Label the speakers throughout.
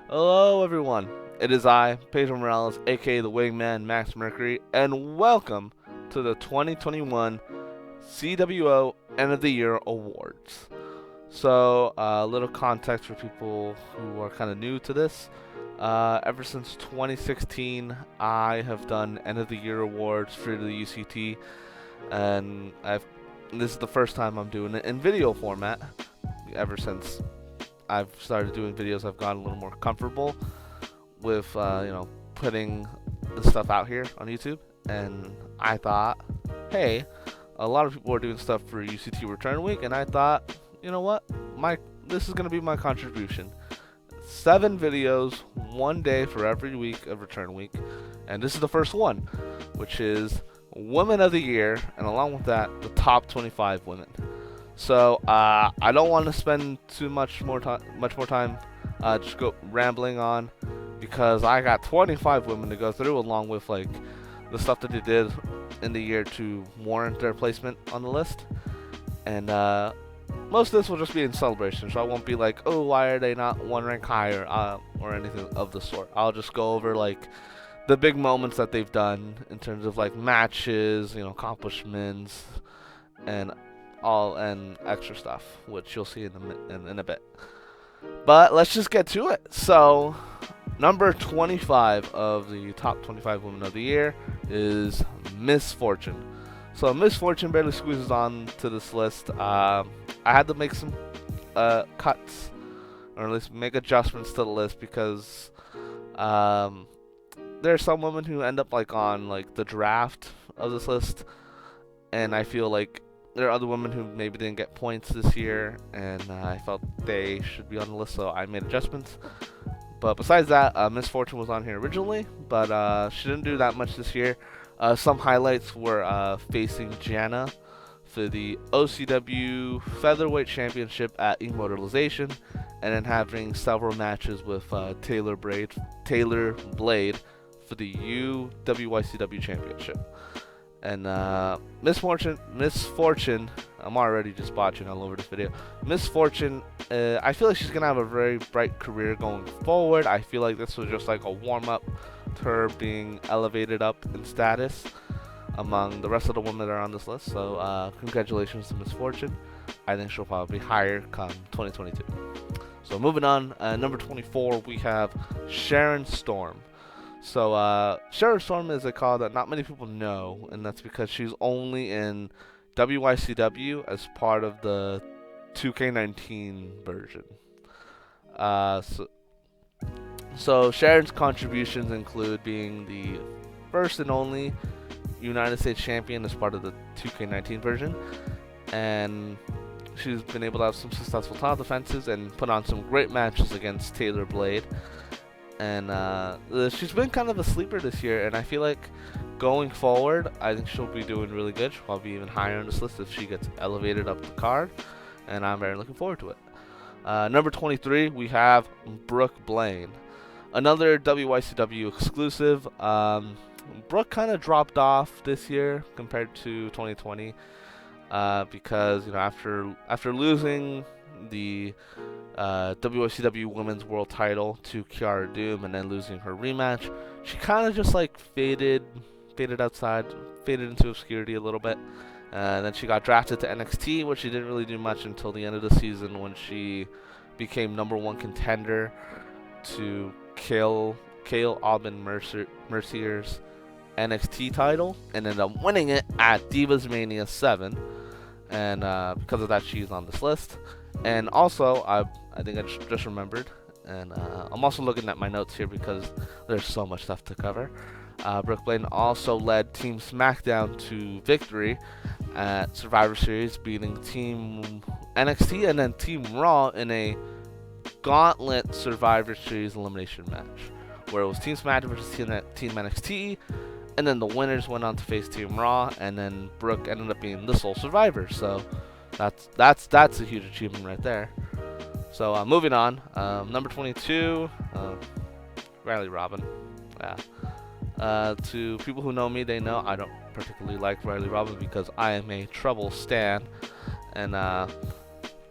Speaker 1: Hello, everyone. It is I, Pedro Morales, aka the Wingman Max Mercury, and welcome to the 2021 CWO End of the Year Awards. So, a little context for people who are kind of new to this. Ever since 2016, I have done End of the Year Awards for the UCT, and this is the first time I'm doing it in video format. Ever since I've started doing videos, I've gotten a little more comfortable with putting the stuff out here on YouTube, and I thought, hey, a lot of people are doing stuff for UCT Return Week, and I thought, you know what, this is gonna be my contribution. 7 videos, 1 day for every week of Return Week, and this is the first one, which is Women of the Year, and along with that, the top 25 women. So I don't want to spend too much more time just go rambling on, because I got 25 women to go through, along with like the stuff that they did in the year to warrant their placement on the list. And most of this will just be in celebration, so I won't be like, oh, why are they not one rank higher or anything of the sort. I'll just go over like the big moments that they've done in terms of like matches, accomplishments, and extra stuff, which you'll see in a bit. But let's just get to it. So, number 25 of the top 25 women of the year is Miss Fortune. So Miss Fortune barely squeezes on to this list. I had to make some cuts, or at least make adjustments to the list, because there are some women who end up like on like the draft of this list, and I feel like there are other women who maybe didn't get points this year, and I felt they should be on the list, so I made adjustments. But besides that, Miss Fortune was on here originally, but she didn't do that much this year. Some highlights were facing Jana for the OCW Featherweight Championship at Immortalization, and then having several matches with Taylor Blade for the WYCW Championship. And Miss Fortune, I'm already just botching all over this video. Miss Fortune, I feel like she's gonna have a very bright career going forward. I feel like this was just like a warm up to her being elevated up in status among the rest of the women that are on this list. So congratulations to Miss Fortune. I think she'll probably be higher come 2022. So moving on, number 24, we have Sharon Storm. So, Sharon Storm is a card that not many people know, and that's because she's only in WYCW as part of the 2K19 version. So Sharon's contributions include being the first and only United States champion as part of the 2K19 version, and she's been able to have some successful title defenses and put on some great matches against Taylor Blade. And she's been kind of a sleeper this year, and I feel like going forward, I think she'll be doing really good. She'll probably be even higher on this list if she gets elevated up the card, and I'm very looking forward to it. Number 23, we have Brooke Laine, another WYCW exclusive. Brooke kind of dropped off this year compared to 2020, because after losing the WCW Women's World Title to Kiara Doom, and then losing her rematch, she kind of just like faded into obscurity a little bit. And then she got drafted to NXT, which she didn't really do much until the end of the season, when she became #1 contender to Kalealban Mercier's NXT title, and ended up winning it at Divas Mania 7. And because of that, she's on this list. And also, I think I just remembered, and I'm also looking at my notes here because there's so much stuff to cover. Brooke Laine also led Team SmackDown to victory at Survivor Series, beating Team NXT and then Team Raw in a Gauntlet Survivor Series elimination match, where it was Team SmackDown versus Team NXT, and then the winners went on to face Team Raw, and then Brooke ended up being the sole survivor. So that's a huge achievement right there. So moving on, number 22, Riley Robin. Yeah. To people who know me, they know I don't particularly like Riley Robin because I am a Trouble stan, and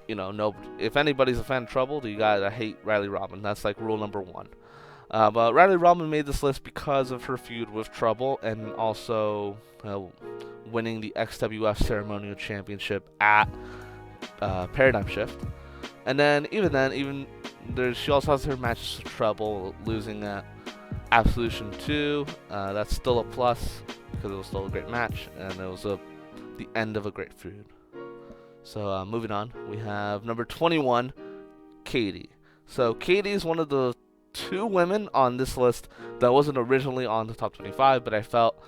Speaker 1: no, if anybody's a fan of Trouble, you gotta hate Riley Robin. That's like rule number one. But Riley Robin made this list because of her feud with Trouble and also winning the XWF Ceremonial Championship at Paradigm Shift. And then, she also has her matches with Trouble, losing at Absolution 2. That's still a plus because it was still a great match and it was the end of a great feud. So moving on, we have number 21, Katie. So Katie is one of the 2 women on this list that wasn't originally on the top 25, but I felt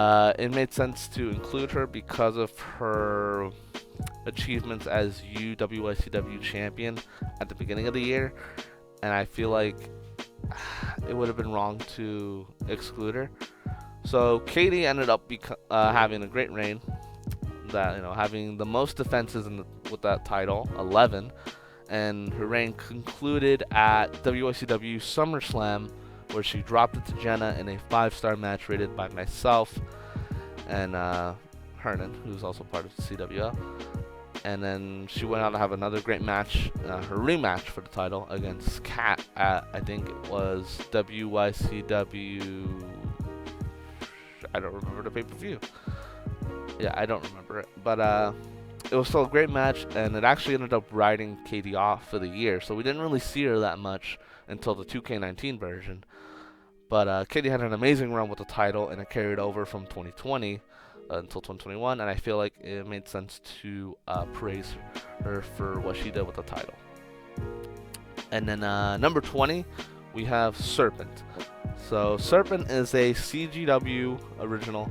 Speaker 1: it made sense to include her because of her achievements as WYCW champion at the beginning of the year, and I feel like it would have been wrong to exclude her. So Katie ended up having a great reign, that having the most defenses with that title, 11, and her reign concluded at WYCW SummerSlam, where she dropped it to Jenna in a 5-star match rated by myself and Hernan, who's also part of the CWO. And then she went on to have another great match, her rematch for the title against Kat at, I think it was WYCW. I don't remember the pay-per-view. Yeah, I don't remember it. But it was still a great match, and it actually ended up writing Katie off for the year. So we didn't really see her that much until the 2K19 version. But Katie had an amazing run with the title, and it carried over from 2020 until 2021, and I feel like it made sense to praise her for what she did with the title. And then number 20, we have Serpent. So Serpent is a CGW original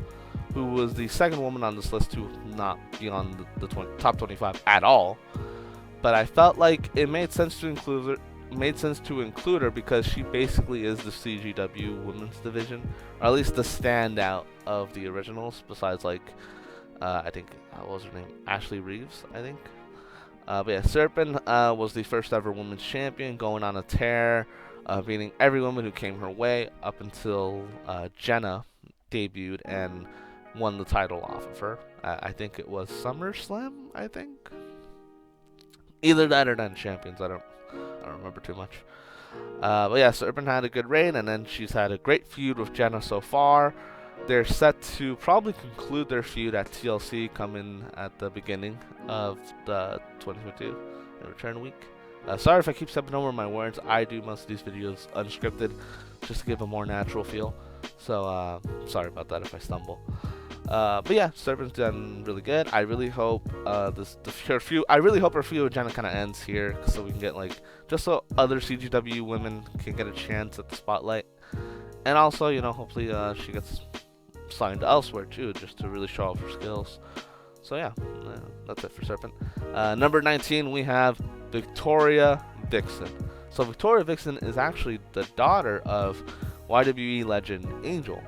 Speaker 1: who was the second woman on this list to not be on the top 25 at all. But I felt like it made sense to include her because she basically is the CGW women's division, or at least the standout of the originals, besides I think, what was her name? Ashley Reeves, I think. But yeah, Serpent was the first ever women's champion, going on a tear, beating every woman who came her way up until Jenna debuted and won the title off of her. I think it was SummerSlam, I think. Either that or then Champions, I don't remember too much. But yeah, Serpent had a good reign, and then she's had a great feud with Jenna so far. They're set to probably conclude their feud at TLC coming at the beginning of the 2022 return week. Sorry if I keep stepping over my words. I do most of these videos unscripted just to give a more natural feel. So sorry about that if I stumble. But yeah, Serpent's done really good. I really hope her feud with Jenna kind of ends here, so we can get just so other CGW women can get a chance at the spotlight, and also hopefully she gets signed elsewhere too, just to really show off her skills. So yeah, that's it for Serpent. Number 19, we have Victoria Dixon. So Victoria Dixon is actually the daughter of YWE legend Angel,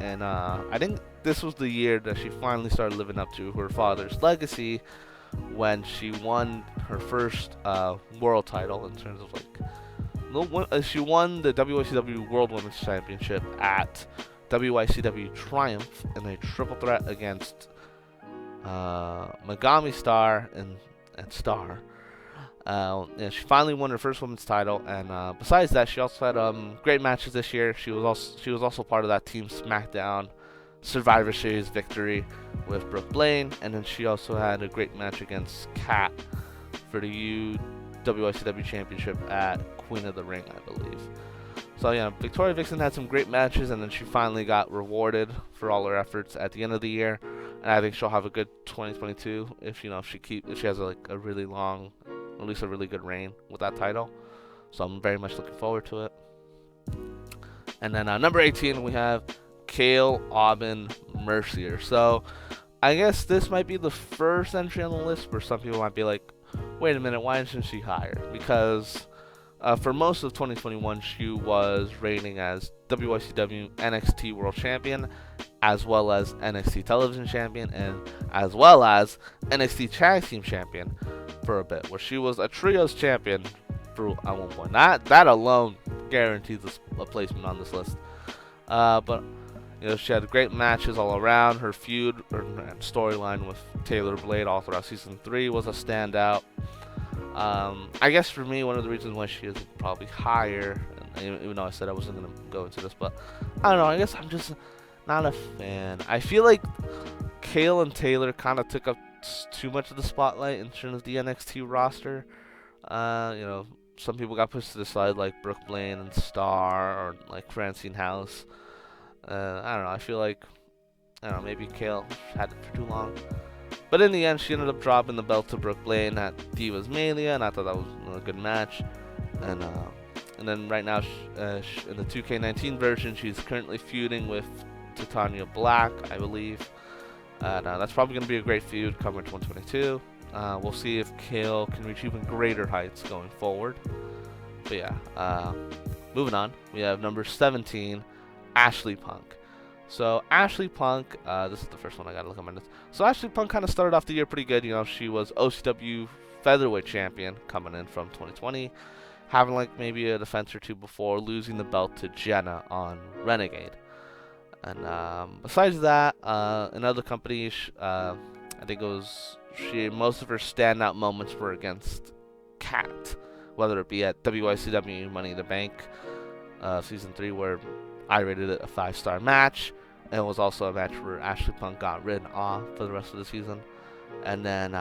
Speaker 1: and I think this was the year that she finally started living up to her father's legacy when she won her first world title in terms of she won the WYCW World Women's Championship at WYCW Triumph in a triple threat against Megami Star and Star. She finally won her first women's title, and besides that, she also had great matches this year. She was also part of that Team SmackDown Survivor Series victory with Brooke Laine, and then she also had a great match against Kat for the WYCW Championship at Queen of the Ring, I believe. So yeah, Victoria Dixon had some great matches, and then she finally got rewarded for all her efforts at the end of the year. And I think she'll have a good 2022 if she has a really long, at least a really good reign with that title. So I'm very much looking forward to it. And then number 18, we have Kalealban Mercier. So I guess this might be the first entry on the list where some people might be like, wait a minute, why isn't she higher? Because for most of 2021, she was reigning as WYCW NXT World Champion, as well as NXT Television Champion, and as well as NXT Tag Team Champion for a bit, where she was a Trios Champion at one point. That alone guarantees a placement on this list. But she had great matches all around. Her feud and storyline with Taylor Blade all throughout Season 3 was a standout. I guess for me, one of the reasons why she is probably higher, and even though I said I wasn't gonna go into this, but I don't know. I guess I'm just not a fan. I feel like Kale and Taylor kind of took up too much of the spotlight in terms of the NXT roster. Some people got pushed to the side, like Brooke Laine and Star, or like Francine House. I don't know. I feel like maybe Kale had it for too long. But in the end, she ended up dropping the belt to Brooke Laine at Divas Mania, and I thought that was a good match. And then right now, in the 2K19 version, she's currently feuding with Titania Black, I believe. And that's probably going to be a great feud coming 2022. We'll see if Kale can reach even greater heights going forward. But yeah, moving on, we have number 17, Ashley Punk. So Ashley Punk, this is the first one I gotta look at my notes. So Ashley Punk kind of started off the year pretty good. She was OCW Featherweight Champion coming in from 2020, having like maybe a defense or two before losing the belt to Jenna on Renegade. And besides that, in other companies, I think it was most of her standout moments were against Kat, whether it be at WYCW Money in the Bank Season 3, where I rated it a 5-star match. And it was also a match where Ashley Punk got written off for the rest of the season. And then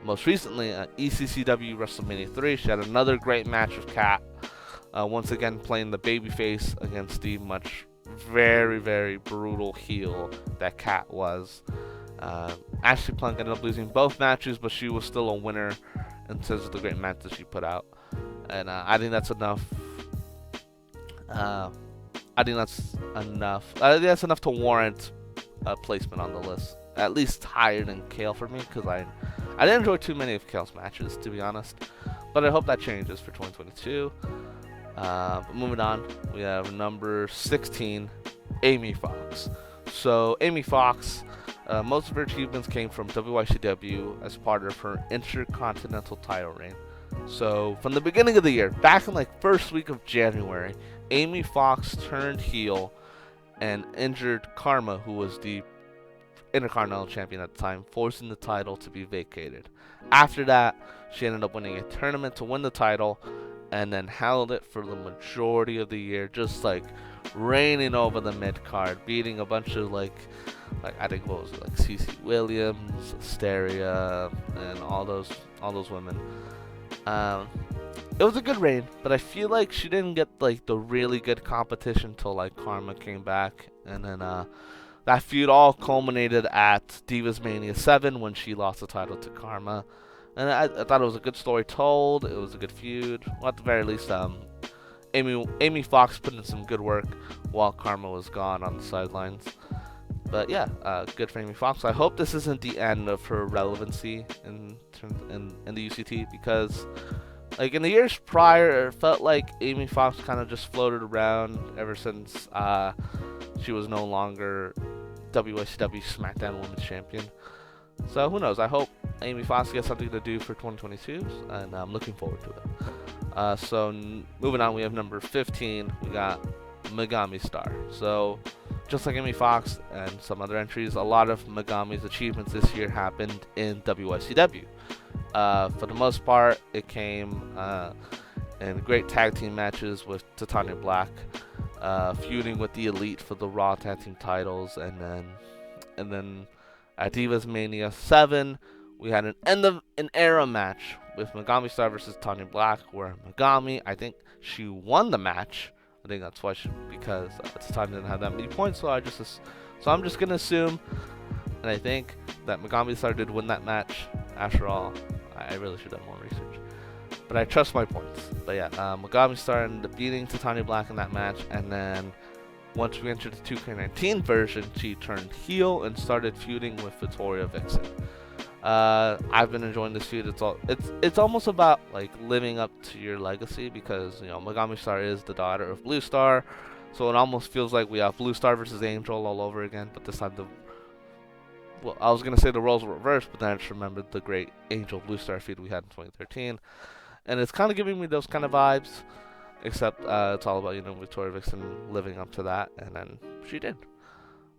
Speaker 1: most recently, at ECCW WrestleMania 3, she had another great match with Kat. Once again, playing the babyface against the very, very brutal heel that Kat was. Ashley Punk ended up losing both matches, but she was still a winner in terms of the great match that she put out. And I think that's enough. I think that's enough to warrant a placement on the list, at least higher than Kale for me, because I didn't enjoy too many of Kale's matches, to be honest. But I hope that changes for 2022. But moving on, we have number 16, Amy Fox. So Amy Fox, most of her achievements came from WYCW as part of her Intercontinental title reign. So from the beginning of the year, back in like first week of January, Amy Fox turned heel and injured Karma, who was the Intercontinental Champion at the time, forcing the title to be vacated. After that, she ended up winning a tournament to win the title, and then held it for the majority of the year, just like reigning over the mid card, beating a bunch of like I think what was it, like CC Williams, Asteria, and all those women. It was a good reign, but I feel like she didn't get like the really good competition till like Karma came back, and then that feud all culminated at Divas Mania 7 when she lost the title to Karma. And I thought it was a good story told. It was a good feud. Well, at the very least, Amy Fox put in some good work while Karma was gone on the sidelines. But yeah, good for Amy Fox. I hope this isn't the end of her relevancy in the UCT, because like in the years prior, it felt like Amy Fox kind of just floated around ever since she was no longer WCW SmackDown Women's Champion. So who knows? I hope Amy Fox gets something to do for 2022, and I'm looking forward to it. So moving on, we have number 15. We got Megami Star. So just like Amy Fox and some other entries, a lot of Megami's achievements this year happened in WYCW. For the most part, it came in great tag team matches with Titania Black, feuding with the Elite for the Raw tag team titles, and then at Divas Mania 7, we had an end of an era match with Megami Star versus Titania Black, where Megami, I think she won the match. I think that's why because at the time didn't have that many points, so I'm just gonna assume, and I think that Megami Star did win that match. After all, I really should have done more research, but I trust my points. But yeah, Megami Star ended up beating Titania Black in that match, and then once we entered the 2K19 version, she turned heel and started feuding with Victoria Vixen. I've been enjoying this feud. It's almost about like living up to your legacy, because Megami Star is the daughter of Blue Star, so it almost feels like we have Blue Star versus Angel all over again. But this time I was gonna say the roles were reversed, but then I just remembered the great Angel Blue Star feud we had in 2013, and it's kind of giving me those kind of vibes. Except it's all about Victoria Vixen living up to that, and then she did.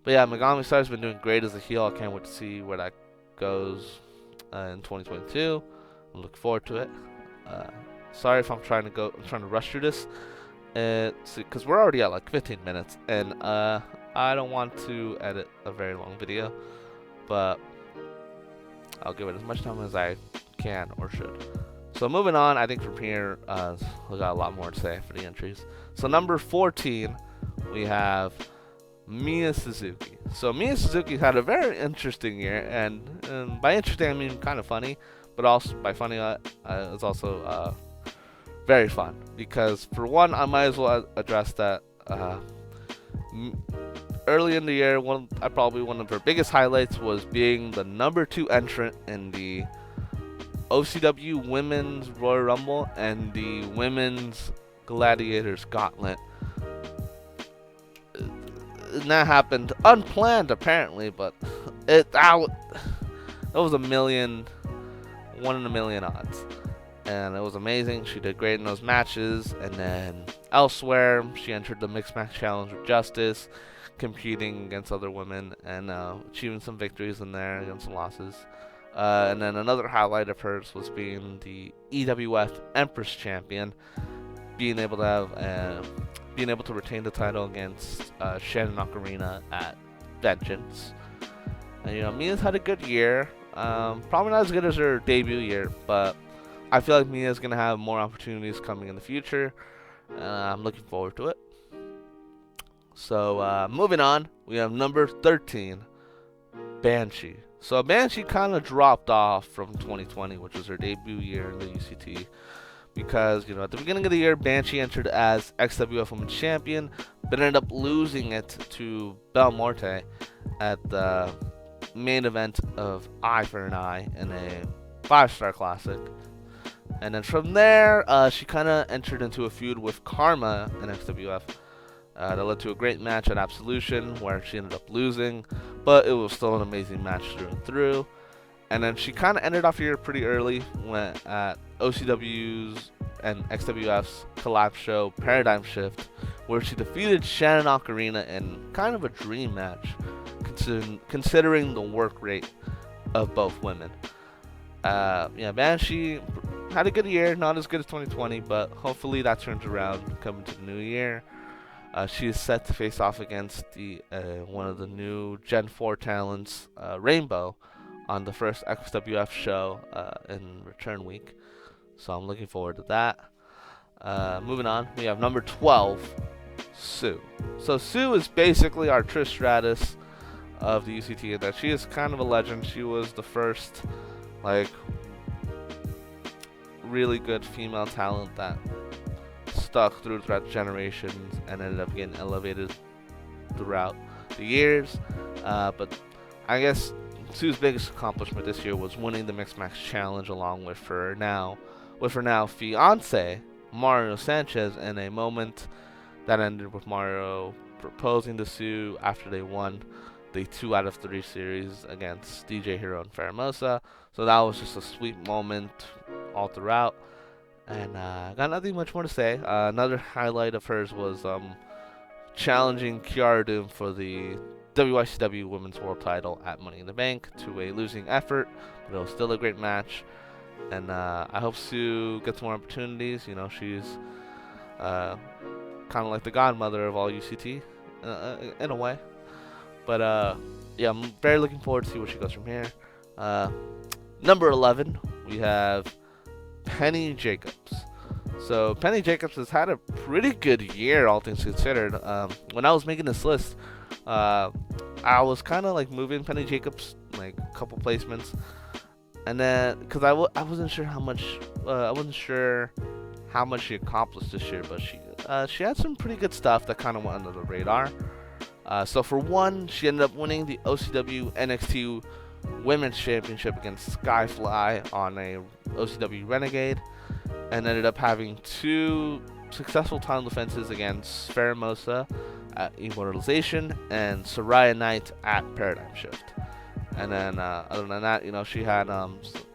Speaker 1: But yeah, Megami Star's been doing great as a heel. I can't wait to see where that goes in 2022. I'm looking forward to it. Sorry if I'm trying to rush through this, because we're already at like 15 minutes, and I don't want to edit a very long video, but I'll give it as much time as I can or should. So moving on, I think from here, we got a lot more to say for the entries. So number 14, we have Mia Suzuki. So Mia Suzuki had a very interesting year, and by interesting I mean kind of funny, but also by funny it's also very fun, because for one, I might as well address that early in the year, probably one of her biggest highlights was being the number 2 entrant in the OCW Women's Royal Rumble and the Women's Gladiators Gauntlet. And that happened unplanned apparently, but it was one in a million odds. And it was amazing. She did great in those matches. And then elsewhere, she entered the Mixed Match Challenge with Justice, competing against other women and achieving some victories in there against some losses. And then another highlight of hers was being the EWF Empress Champion, being able to retain the title against Shannon OConnor at Vengeance. And, Mia's had a good year. Probably not as good as her debut year, but I feel like Mia's going to have more opportunities coming in the future. I'm looking forward to it. So, moving on, we have number 13, Banshee. So, Banshee kind of dropped off from 2020, which was her debut year in the UCT. Because, at the beginning of the year, Banshee entered as XWF Women's Champion, but ended up losing it to Belmore at the main event of Eye for an Eye in a 5-star classic. And then from there, she kind of entered into a feud with Karma in XWF. That led to a great match at Absolution, where she ended up losing, but it was still an amazing match through and through. And then she kind of ended off the year pretty early at OCW's and XWF's collab show Paradigm Shift, where she defeated Shannon OConnor in kind of a dream match, considering the work rate of both women. Banshee had a good year, not as good as 2020, but hopefully that turns around coming to the new year. She is set to face off against one of the new Gen 4 talents, Rainbow, on the first XWF show in return week. So I'm looking forward to that. Moving on, we have number 12, Sue. So Sue is basically our Trish Stratus of the UCT, in that she is kind of a legend. She was the first, really good female talent that stuck throughout generations and ended up getting elevated throughout the years. But I guess Sue's biggest accomplishment this year was winning the Mixed Match Challenge along with her now fiance Mario Sanchez, in a moment that ended with Mario proposing to Sue after they won the 2 out of 3 series against DJ Hero and Theramosa. So that was just a sweet moment all throughout. And got nothing much more to say. Another highlight of hers was challenging Kiara Doom for the WYCW Women's World Title at Money in the Bank to a losing effort, but it was still a great match. And I hope Sue gets more opportunities. She's kind of like the godmother of all UCT in a way. But I'm very looking forward to see where she goes from here. Number 11, we have Penny Jacobs. So Penny Jacobs has had a pretty good year, all things considered. When I was making this list, I was kind of moving Penny Jacobs a couple placements, and then because I wasn't sure how much she accomplished this year, but she had some pretty good stuff that kind of went under the radar. So for one, she ended up winning the OCW NXT Women's Championship against Skyfly on a OCW Renegade, and ended up having 2 successful title defenses against Theramosa at Immortalization and Soraya Knight at Paradigm Shift. And then other than that, she had I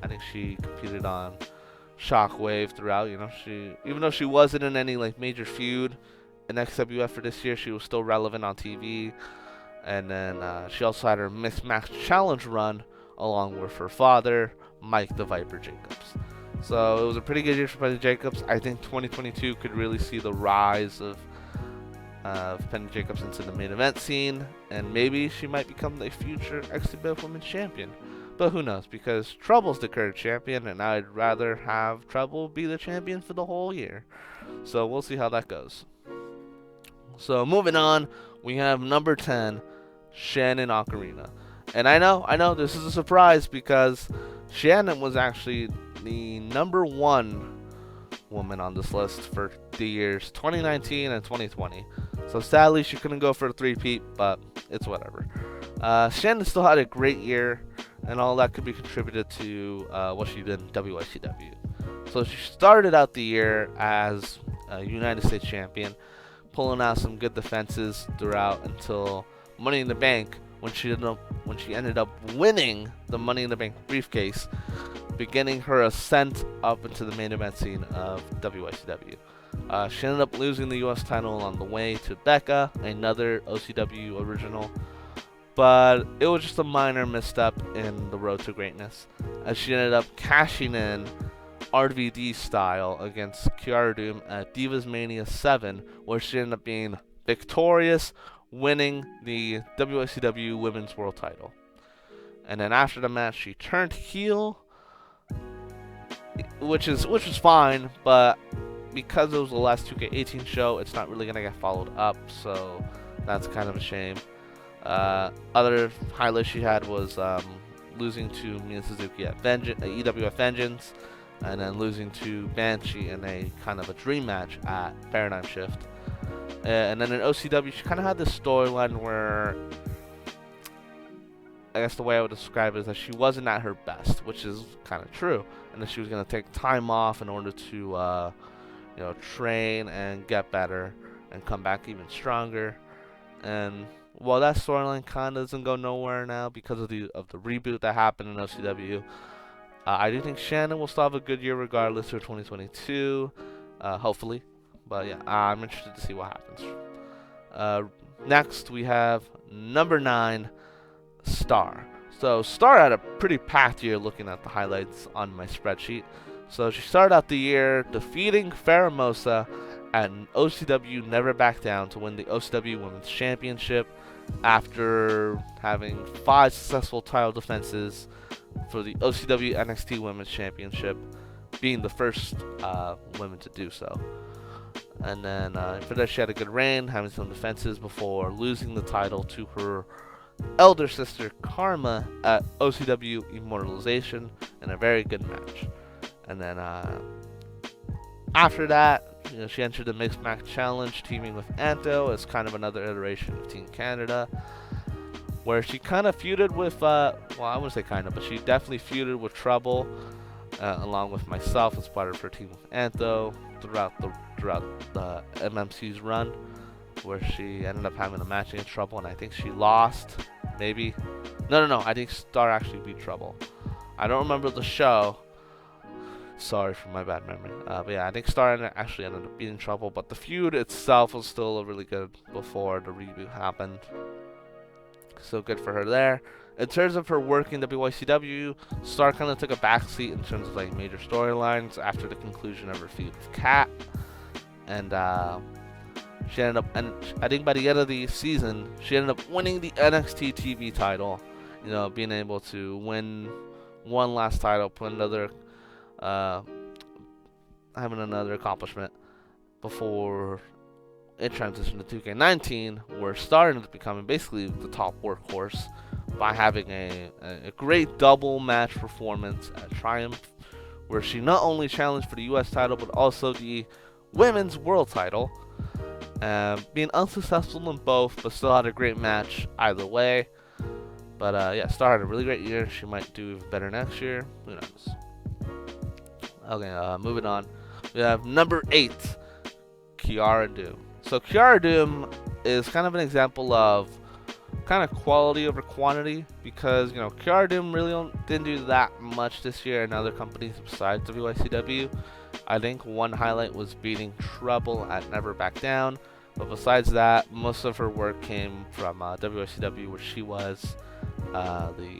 Speaker 1: think she competed on Shockwave throughout. She, even though she wasn't in any major feud in XWF for this year, she was still relevant on TV. And then she also had her Mixed Match Challenge run along with her father, Mike the Viper Jacobs. So it was a pretty good year for Penny Jacobs. I think 2022 could really see the rise of Penny Jacobs into the main event scene, and maybe she might become the future XBF Women's Champion. But who knows, because Trouble's the current champion, and I'd rather have Trouble be the champion for the whole year. So we'll see how that goes. So moving on, we have number 10, Shannon OConnor. And I know, this is a surprise because Shannon was actually the number 1 woman on this list for the years 2019 and 2020. So sadly, she couldn't go for a three-peat, but it's whatever. Shannon still had a great year, and all that could be contributed to what she did in WYCW. So she started out the year as a United States champion, pulling out some good defenses throughout until Money in the Bank, when she ended up winning the Money in the Bank briefcase, beginning her ascent up into the main event scene of WYCW. She ended up losing the U.S. title along the way to Becca, another OCW original, but it was just a minor misstep in the road to greatness, as she ended up cashing in RVD style against Kiara Doom at Divas Mania 7, where she ended up being victorious, winning the WCW Women's World title. And then after the match, she turned heel, which was fine, but because it was the last 2K18 show, it's not really gonna get followed up, so that's kind of a shame. Other highlights she had was losing to Mia Suzuki at EWF Vengeance, and then losing to Banshee in a kind of a dream match at Paradigm Shift. And then in OCW, she kind of had this storyline where, I guess the way I would describe it is that she wasn't at her best, which is kind of true, and that she was going to take time off in order to, train and get better and come back even stronger. And while that storyline kind of doesn't go nowhere now because of the reboot that happened in OCW, I do think Shannon will still have a good year regardless for 2022, hopefully. But yeah, I'm interested to see what happens. Next, we have number 9, Star. So Star had a pretty packed year looking at the highlights on my spreadsheet. So she started out the year defeating Theramosa at OCW Never Back Down to win the OCW Women's Championship after having 5 successful title defenses for the OCW NXT Women's Championship, being the first women to do so. And then for that, she had a good reign, having some defenses before losing the title to her elder sister Karma at OCW Immortalization in a very good match. And then after that, she entered the Mixed Match Challenge, teaming with Anto as kind of another iteration of Team Canada, where she kind of feuded with, I wouldn't say kind of, but she definitely feuded with Trouble, along with myself as part of her team with Anto throughout the MMC's run, where she ended up having a match against Trouble, and I think she lost, maybe. No, I think Star actually beat Trouble. I don't remember the show. Sorry for my bad memory. But yeah, I think Star actually ended up beating Trouble, but the feud itself was still really good before the reboot happened. So good for her there. In terms of her work in WYCW, Star kind of took a backseat in terms of like major storylines after the conclusion of her feud with Kat. And she ended up, and I think by the end of the season, she ended up winning the NXT TV title. Being able to win one last title, put another, having another accomplishment before it transitioned to 2K19, where Star ended up becoming basically the top workhorse by having a great double match performance at Triumph, where she not only challenged for the US title but also the Women's World title, being unsuccessful in both, but still had a great match either way. But yeah, Star had a really great year. She might do even better next year. Who knows? Okay, moving on. We have number 8, Kiara Doom. So Kiara Doom is kind of an example of kind of quality over quantity, because Kiara Doom really didn't do that much this year in other companies besides WYCW. I think one highlight was beating Trouble at Never Back Down, but besides that, most of her work came from WYCW, where she was the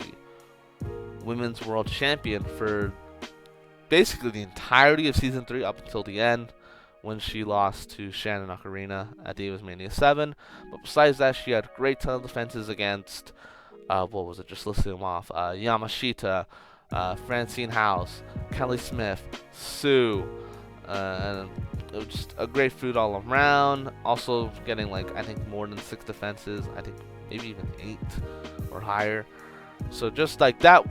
Speaker 1: Women's World Champion for basically the entirety of Season 3 up until the end, when she lost to Shannon OConnor at Divas Mania 7. But besides that, she had great title defenses against, what was it, just listing them off, Yamashita, Francine House, Kelly Smith, Sue, and it was just a great feud all around. Also getting, like, I think more than 6 defenses, I think maybe even 8 or higher. So just like that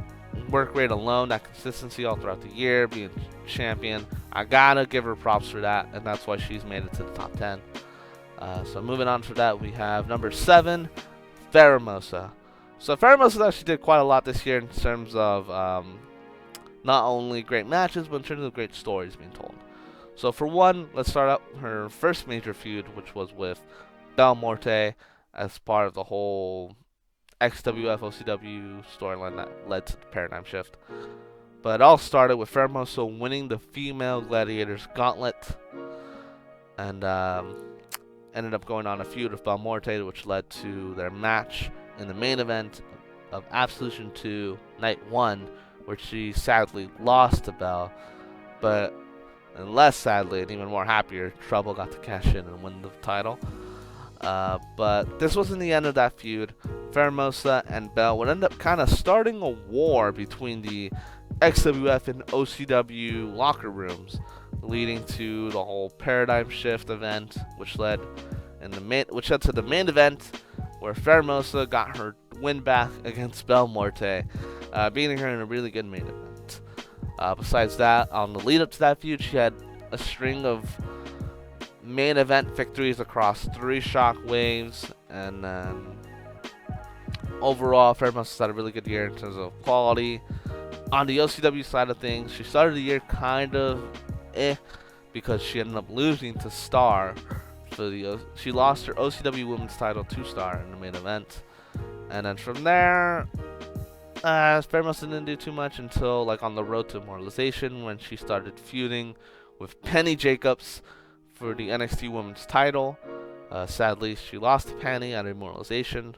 Speaker 1: work rate alone, that consistency all throughout the year, being champion, I gotta give her props for that, and that's why she's made it to the top 10. So moving on for that, we have number 7, Theramosa. So Theramosa actually did quite a lot this year in terms of not only great matches, but in terms of great stories being told. So for one, let's start out her first major feud, which was with Belmore as part of the whole XWF OCW storyline that led to the paradigm shift. But it all started with Theramosa winning the Female Gladiators Gauntlet, and ended up going on a feud with Belmore, which led to their match in the main event of Absolution 2 Night 1, where she sadly lost to Bell. But, and less sadly and even more happier, Trouble got to cash in and win the title. But this wasn't the end of that feud. Theramosa and Bell would end up kind of starting a war between the XWF and OCW locker rooms, leading to the whole paradigm shift event, which led to the main event, where Theramosa got her win back against Belmore, beating her in a really good main event. Besides that, on the lead up to that feud, she had a string of main event victories across 3 Shockwaves, and then overall, Theramosa had a really good year in terms of quality. On the OCW side of things, she started the year kind of because she ended up losing to Star. She lost her OCW Women's title to Star in the main event, and then from there, Theramosa didn't do too much until like on the road to Immortalization, when she started feuding with Penny Jacobs for the NXT Women's title. Sadly, she lost to Penny at Immortalization,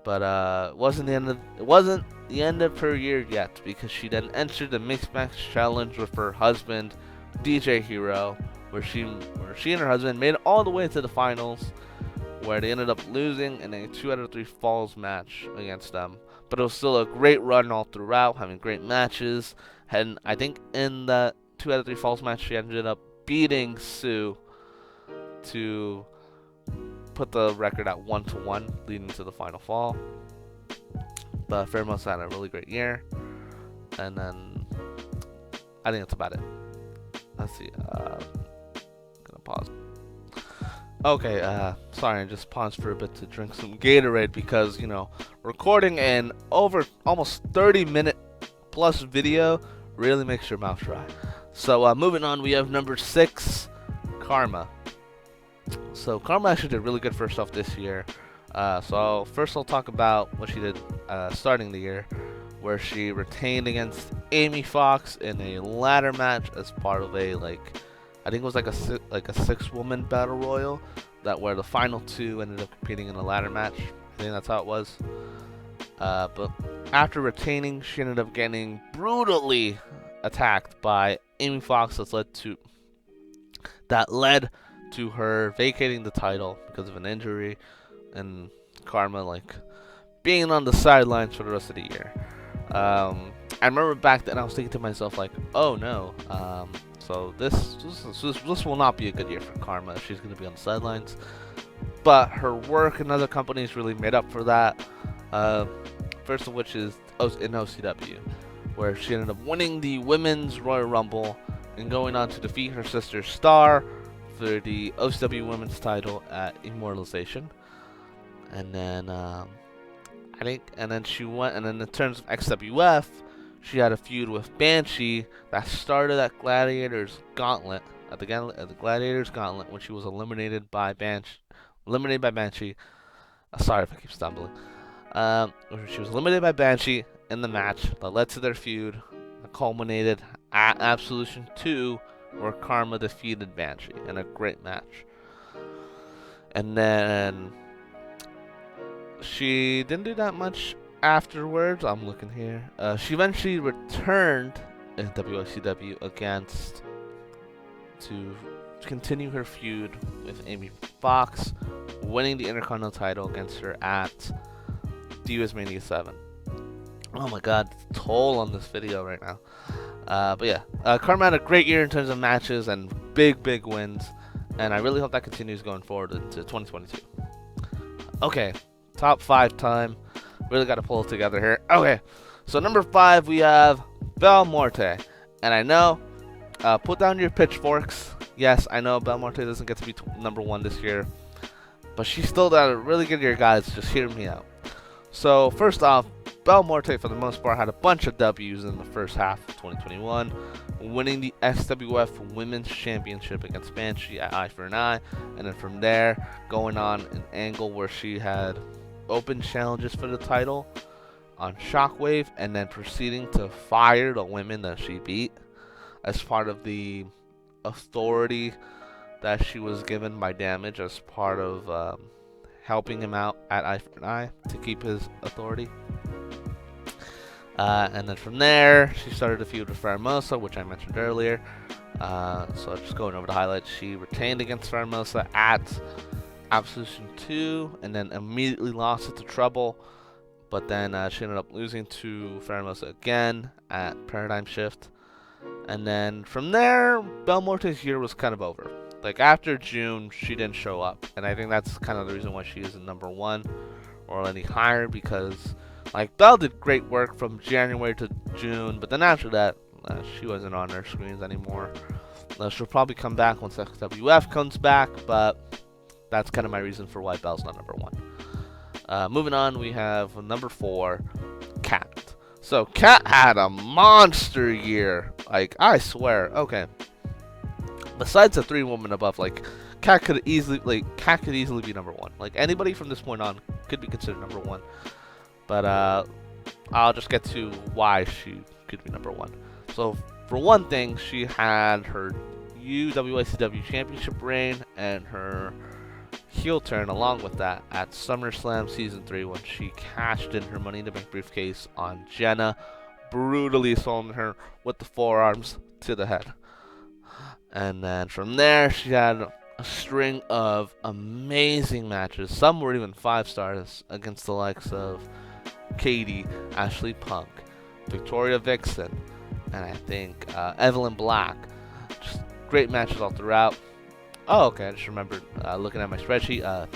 Speaker 1: but it wasn't the end of her year yet, because she then entered the Mixed Match Challenge with her husband, DJ Hero, where she and her husband made it all the way to the finals, where they ended up losing in a 2 out of 3 falls match against them. But it was still a great run all throughout, having great matches. And I think in the 2 out of 3 falls match, she ended up beating Sue to put the record at 1-1, leading to the final fall. But Theramosa had a really great year, and then I think that's about it. Let's see. Gonna pause. Okay. Sorry, I just paused for a bit to drink some Gatorade, because recording an over almost 30-minute plus video really makes your mouth dry. So moving on, we have number 6, Karma. So Karma actually did really good for herself this year. So first I'll talk about what she did starting the year, where she retained against Amy Fox in a ladder match as part of a I think it was like a 6-woman battle royal, where the final 2 ended up competing in a ladder match. I think that's how it was. But after retaining, she ended up getting brutally attacked by Amy Fox. That led to her vacating the title because of an injury, and Karma being on the sidelines for the rest of the year. I remember back then I was thinking to myself oh no, so this will not be a good year for Karma if she's going to be on the sidelines. But her work in other companies really made up for that. First of which is in OCW, where she ended up winning the Women's Royal Rumble and going on to defeat her sister Star for the OCW Women's title at Immortalization. And then she went. And then in terms of XWF, she had a feud with Banshee that started at Gladiators Gauntlet, at the Gladiators Gauntlet, when she was eliminated by Banshee. Sorry if I keep stumbling. She was eliminated by Banshee in the match that led to their feud, that culminated at Absolution 2, where Karma defeated Banshee in a great match. And then she didn't do that much afterwards. I'm looking here. She eventually returned in WYCW against to continue her feud with Amy Fox, winning the Intercontinental title against her at Divas Mania 7. Oh my god, toll on this video right now. But yeah, Carmen had a great year in terms of matches and big wins, and I really hope that continues going forward into 2022. Okay, top 5 time. Really got to pull it together here. Okay, so number 5 we have Belmore, and I know, put down your pitchforks. Yes, I know Belmore doesn't get to be number 1 this year, but she still did a really good year, guys. Just hear me out. So first off, Belmore, for the most part, had a bunch of W's in the first half of 2021, winning the SWF Women's Championship against Banshee at Eye for an Eye, and then from there, going on an angle where she had open challenges for the title on Shockwave, and then proceeding to fire the women that she beat as part of the authority that she was given by Damage as part of helping him out at Eye for an Eye to keep his authority. And then from there, she started a feud with Theramosa, which I mentioned earlier. So just going over the highlights, she retained against Theramosa at Absolution 2, and then immediately lost it to Trouble. But then she ended up losing to Theramosa again at Paradigm Shift. And then from there, Belmore's year was kind of over. Like after June, she didn't show up, and I think that's kind of the reason why she isn't number 1 or any higher, because like Belle did great work from January to June, but then after that, she wasn't on their screens anymore. She'll probably come back once XWF comes back, but that's kind of my reason for why Belle's not number 1. Moving on, we have number 4, Kat. So Kat had a monster year. Like I swear. Okay. Besides the 3 women above, like Kat could easily be number 1. Like anybody from this point on could be considered number 1. But I'll just get to why she could be number 1. So for one thing, she had her WYCW Championship reign and her heel turn along with that at SummerSlam Season 3 when she cashed in her Money in the Bank briefcase on Jenna, brutally assaulting her with the forearms to the head. And then from there, she had a string of amazing matches. Some were even 5 stars against the likes of Katie, Ashley Punk, Victoria Vixen, and I think Evelyn Black. Just great matches all throughout. Oh, okay, I just remembered looking at my spreadsheet.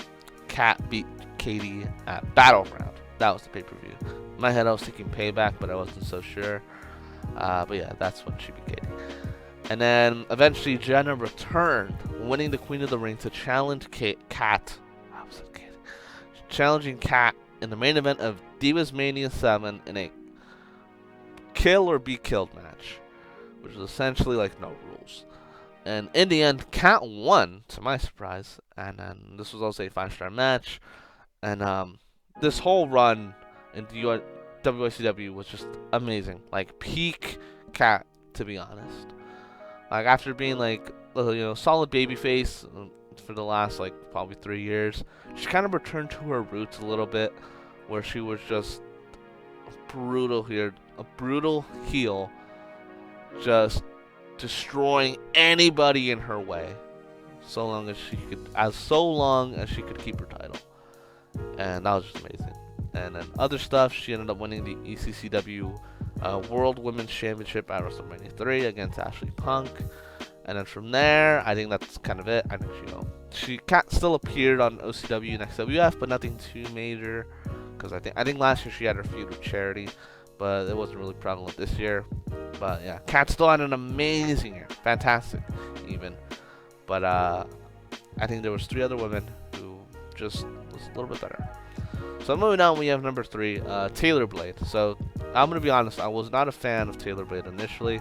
Speaker 1: Kat beat Katie at Battleground. That was the pay-per-view. In my head, I was thinking Payback, but I wasn't so sure. But yeah, that's when she beat Katie. And then eventually Jenna returned, winning the Queen of the Ring to challenge Kat. Challenging Kat in the main event of Divas Mania 7 in a kill or be killed match, which is essentially like no rules. And in the end, Kat won, to my surprise. And then this was also a 5-star match. And this whole run in WYCW was just amazing. Like peak Kat, to be honest. Like after being like solid babyface for the last like probably 3 years, she kind of returned to her roots a little bit, where she was just a brutal heel, just destroying anybody in her way, so long as she could keep her title, and that was just amazing. And then other stuff, she ended up winning the ECCW World Women's Championship at WrestleMania 3 against Ashley Punk. And then from there, I think that's kind of it. I think she still appeared on OCW and XWF, but nothing too major. Because I think last year she had her feud with Charity, but it wasn't really prevalent this year. But yeah, Kat still had an amazing year, fantastic even. But I think there was 3 other women who just was a little bit better. So moving on, we have number 3, Taylor Blade. So I'm gonna be honest, I was not a fan of Taylor Blade initially,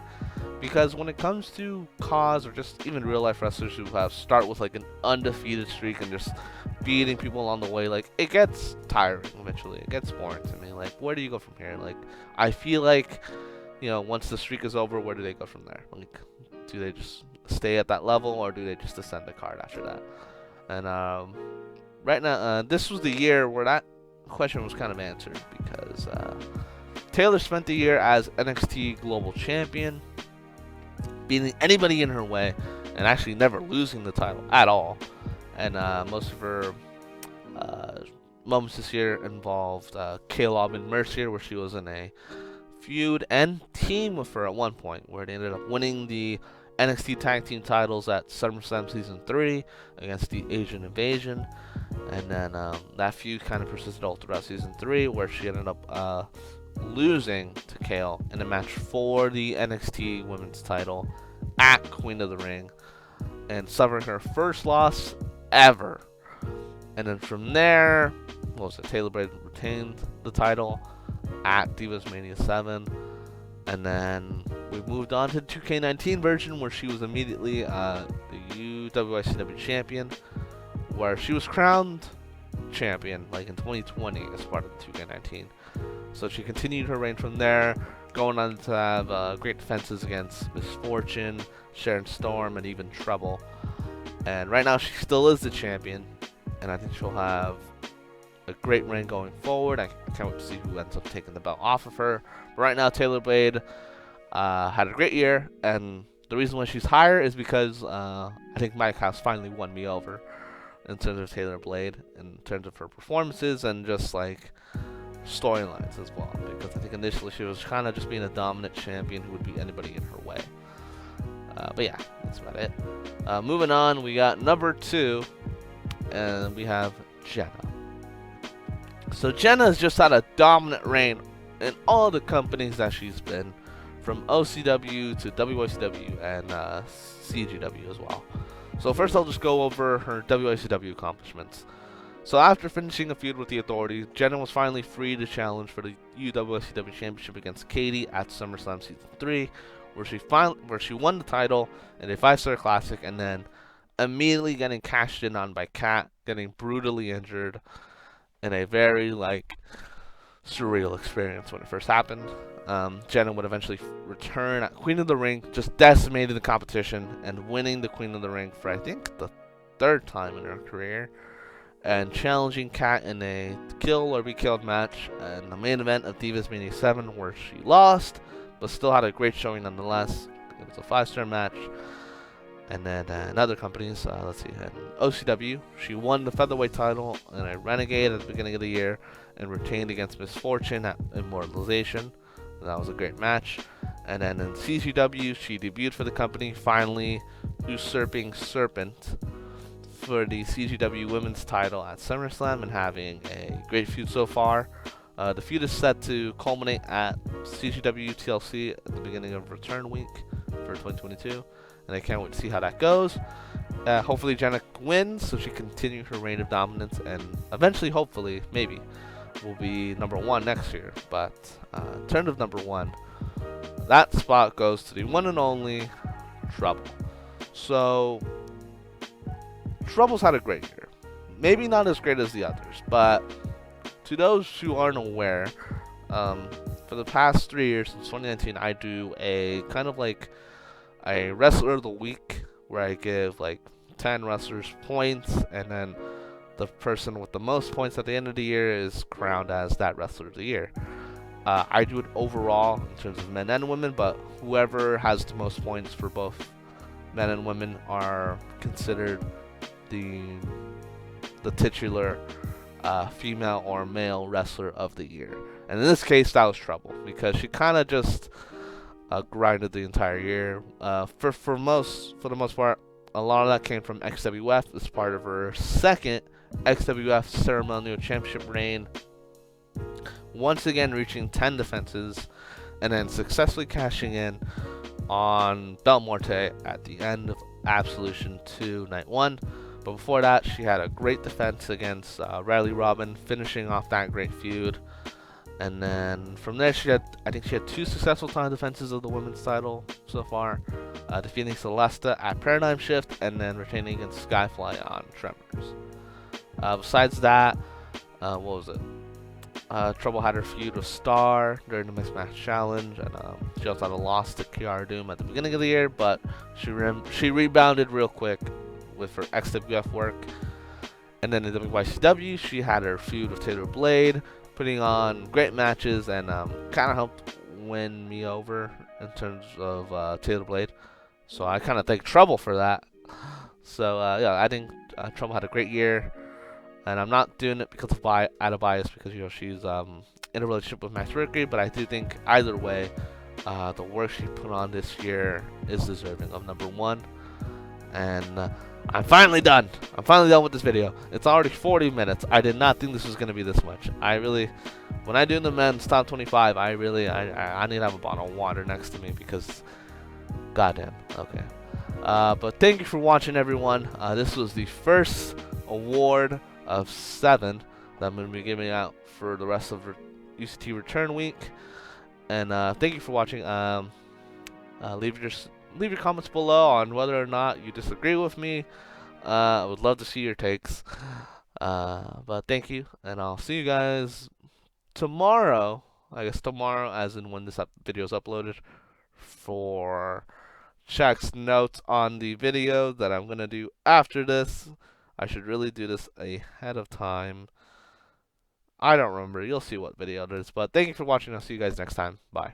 Speaker 1: because when it comes to cause or just even real life wrestlers who start with like an undefeated streak and just beating people along the way, like it gets tiring eventually. It gets boring to me. Like, where do you go from here? Like, I feel like, once the streak is over, where do they go from there? Like, do they just stay at that level, or do they just ascend the card after that? And right now, this was the year where that question was kind of answered, because Taylor spent the year as NXT Global Champion, beating anybody in her way, and actually never losing the title at all. And most of her moments this year involved Kalealban Mercier, where she was in a feud and team with her at one point, where they ended up winning the NXT Tag Team titles at SummerSlam Season 3 against the Asian Invasion. And then that feud kind of persisted all throughout Season 3, where she ended up losing to Kale in a match for the NXT Women's title at Queen of the Ring, and suffering her first loss ever. And then from there, Taylor Bade retained the title at Divas Mania 7. And then we moved on to the 2K19 version, where she was immediately the WYCW champion, where she was crowned champion like in 2020 as part of the 2K19. So she continued her reign from there, going on to have great defenses against Miss Fortune, Sharon Storm, and even Trouble. And right now she still is the champion, and I think she'll have a great reign going forward. I can't wait to see who ends up taking the belt off of her. But right now, Taylor Bade had a great year, and the reason why she's higher is because I think Mike House finally won me over in terms of Taylor Bade, in terms of her performances and just like storylines as well. Because I think initially she was kind of just being a dominant champion who would beat anybody in her way. But yeah, that's about it. Moving on, we got number 2, and we have Jenna. So Jenna has just had a dominant reign in all the companies that she's been, from OCW to WYCW and CGW as well. So first I'll just go over her WYCW accomplishments. So after finishing a feud with the Authority, Jenna was finally free to challenge for the WCW Championship against Katie at SummerSlam Season 3, where she won the title in a 5-star classic, and then immediately getting cashed in on by Kat, getting brutally injured in a very surreal experience when it first happened. Jenna would eventually return at Queen of the Ring, just decimating the competition and winning the Queen of the Ring for I think the 3rd time in her career, and challenging Kat in a kill or be killed match in the main event of Divas Mania 7, where she lost, but still had a great showing nonetheless. It was a 5-star match. And then in other companies, let's see, in OCW, she won the featherweight title in a Renegade at the beginning of the year and retained against Miss Fortune at Immortalization. That was a great match. And then in CGW, she debuted for the company, finally usurping Serpent for the CGW Women's title at SummerSlam and having a great feud so far. The feud is set to culminate at CGW TLC at the beginning of Return Week for 2022. And I can't wait to see how that goes. Hopefully Jenna wins so she continues her reign of dominance, and eventually, hopefully, maybe, will be number 1 next year. But in terms of number 1, that spot goes to the one and only Trouble. So Trouble's had a great year. Maybe not as great as the others, but to those who aren't aware, for the past 3 years, since 2019, I do a kind of a Wrestler of the Week, where I give 10 wrestlers points, and then the person with the most points at the end of the year is crowned as that Wrestler of the Year. I do it overall in terms of men and women, but whoever has the most points for both men and women are considered the titular female or male Wrestler of the Year. And in this case, that was Trouble, because she kind of just grinded the entire year. For the most part, a lot of that came from XWF as part of her 2nd XWF Ceremonial Championship reign, once again reaching 10 defenses, and then successfully cashing in on Belmore at the end of Absolution 2 Night 1. But before that, she had a great defense against Riley Robin, finishing off that great feud. And then from there, I think she had 2 successful time defenses of the women's title so far, defeating Celesta at Paradigm Shift and then retaining against Skyfly on Tremors. Besides that, what was it? Trouble had her feud with Star during the Mixed Match Challenge, and she also had a loss to Kiara Doom at the beginning of the year, but she rebounded real quick with her XWF work. And then in WYCW, she had her feud with Taylor Bade, putting on great matches, and kind of helped win me over in terms of Taylor Bade. So I kind of thank Trouble for that. So yeah, I think Trouble had a great year, and I'm not doing it because of out of bias because she's in a relationship with Max Mercury, but I do think either way, the work she put on this year is deserving of #1. And I'm finally done. I'm finally done with this video. It's already 40 minutes. I did not think this was gonna be this much. When I do the men's top 25, I need to have a bottle of water next to me because, goddamn. Okay. But thank you for watching, everyone. This was the first award of 7 that I'm gonna be giving out for the rest of UCT Return Week. And thank you for watching. Leave your comments below on whether or not you disagree with me. I would love to see your takes. But thank you, and I'll see you guys tomorrow. I guess tomorrow, as in when this video is uploaded, for checks notes on the video that I'm gonna do after this. I should really do this ahead of time. I don't remember. You'll see what video it is. But thank you for watching. I'll see you guys next time. Bye.